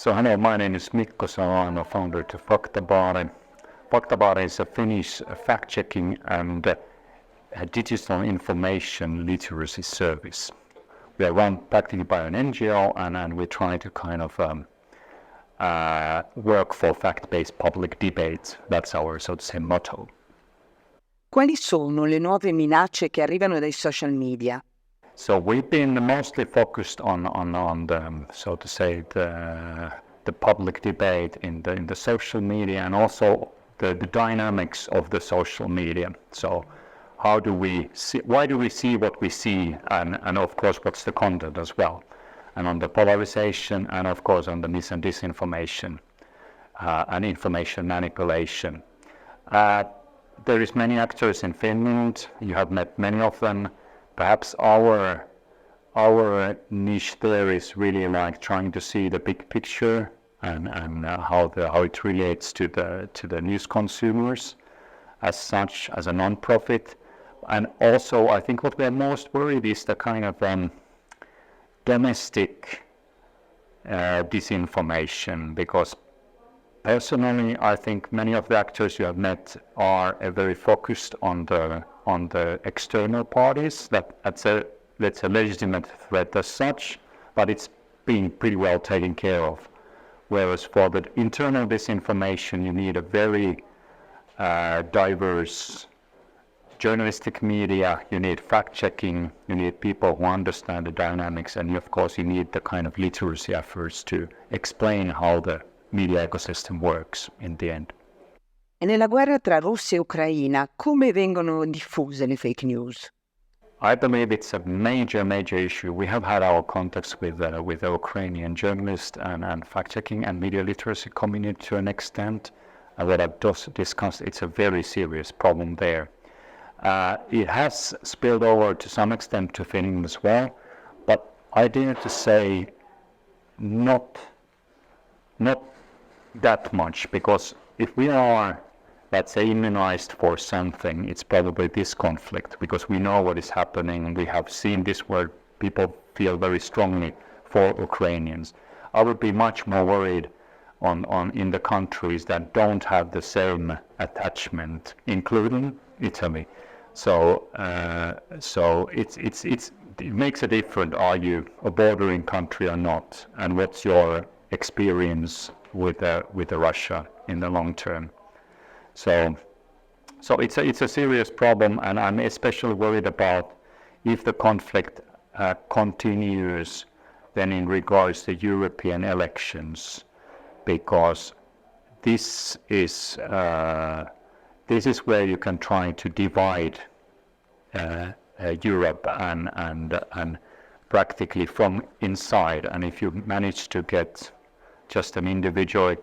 So hello, my name is Mikko Salo. I'm a founder to Faktabaari. Faktabaari is a Finnish fact-checking and digital information literacy service. We are run practically by an NGO and we try to kind of work for fact-based public debate. That's our, so to say, motto. Quali sono le nuove minacce che arrivano dai social media? So we've been mostly focused on the, so to say, the public debate in the social media and also the dynamics of the social media. So how do we see, why do we see what we see, and of course what's the content as well, and on the polarization, and of course on the mis and disinformation and information manipulation. There is many actors in Finland. You have met many of them. Perhaps our niche there is really like trying to see the big picture and how it relates to the news consumers as such, as a non-profit. And also, I think what we're most worried is the kind of domestic disinformation, because personally, I think many of the actors you have met are very focused on the external parties. That's a legitimate threat as such, but it's being pretty well taken care of. Whereas for the internal disinformation, you need a very diverse journalistic media, you need fact-checking, you need people who understand the dynamics, and of course you need the kind of literacy efforts to explain how the media ecosystem works in the end. E nella guerra tra Russia e Ucraina, come vengono diffuse le fake news? I believe it's a major issue. We have had our contacts with the Ukrainian journalists and fact-checking and media literacy community to an extent. What I've discussed, it's a very serious problem there. It has spilled over to some extent to Finland as well, but I dare to say not that much, because if we are, let's say, immunized for something, it's probably this conflict, because we know what is happening. We have seen this where people feel very strongly for Ukrainians. I would be much more worried on in the countries that don't have the same attachment, including Italy. So it makes a difference. Are you a bordering country or not? And what's your experience with Russia in the long term? So it's a serious problem, and I'm especially worried about if the conflict continues then in regards to European elections, because this is where you can try to divide Europe and practically from inside. And if you manage to get just an individual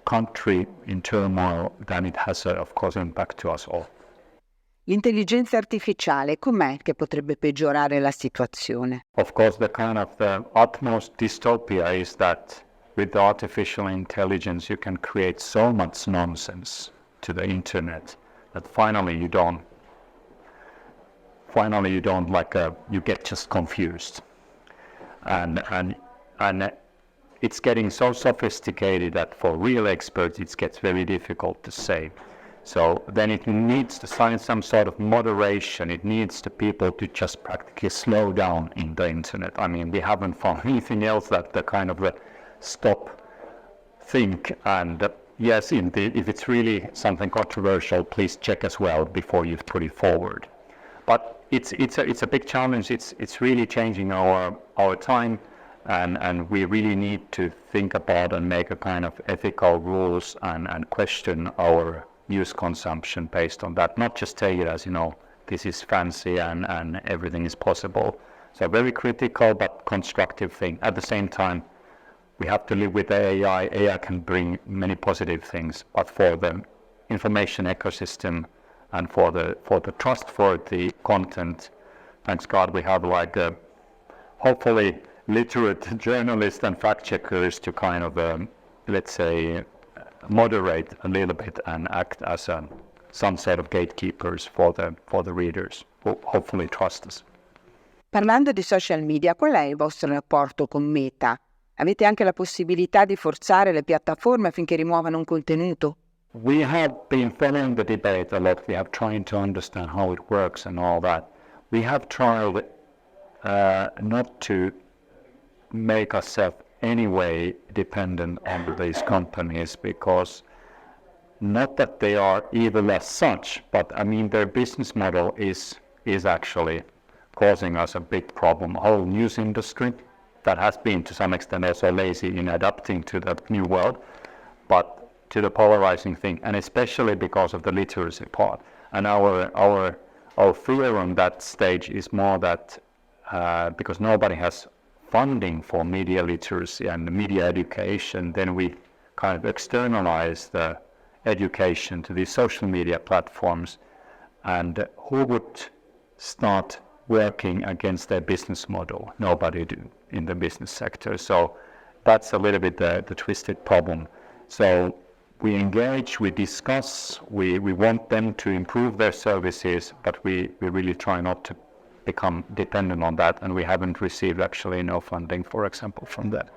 country in turmoil, then it has, of course, impact to us all. L'intelligenza artificiale com'è che potrebbe peggiorare la situazione? Of course, the utmost dystopia is that with the artificial intelligence you can create so much nonsense to the internet that finally you get just confused, and it's getting so sophisticated that for real experts it gets very difficult to say. So then it needs to find some sort of moderation. It needs the people to just practically slow down in the internet. I mean, we haven't found anything else that the kind of stop, think, and yes, indeed, if it's really something controversial, please check as well before you put it forward. But it's a big challenge. It's really changing our time. And we really need to think about and make a kind of ethical rules and question our news consumption based on that. Not just take it as, this is fancy and everything is possible. So very critical but constructive thing. At the same time, we have to live with AI. AI can bring many positive things, but for the information ecosystem and for the trust for the content, thanks God we have hopefully literate journalists and fact checkers to kind of, let's say, moderate a little bit and act as some set of gatekeepers for the readers who hopefully trust us. Parlando di social media, qual è il vostro rapporto con Meta? Avete anche la possibilità di forzare le piattaforme affinché rimuovano un contenuto? We have been following the debate a lot. We have trying to understand how it works and all that. We have tried not to make ourselves anyway dependent on these companies, because not that they are evil as such, but I mean their business model is actually causing us a big problem. Whole news industry that has been to some extent also lazy in adapting to the new world, but to the polarizing thing, and especially because of the literacy part. And our fear on that stage is more that because nobody has funding for media literacy and media education, then we kind of externalize the education to these social media platforms, and who would start working against their business model? Nobody do in the business sector. So that's a little bit the twisted problem. So we engage, we discuss, we want them to improve their services, but we really try not to become dependent on that, and we haven't received actually no funding, for example, from that.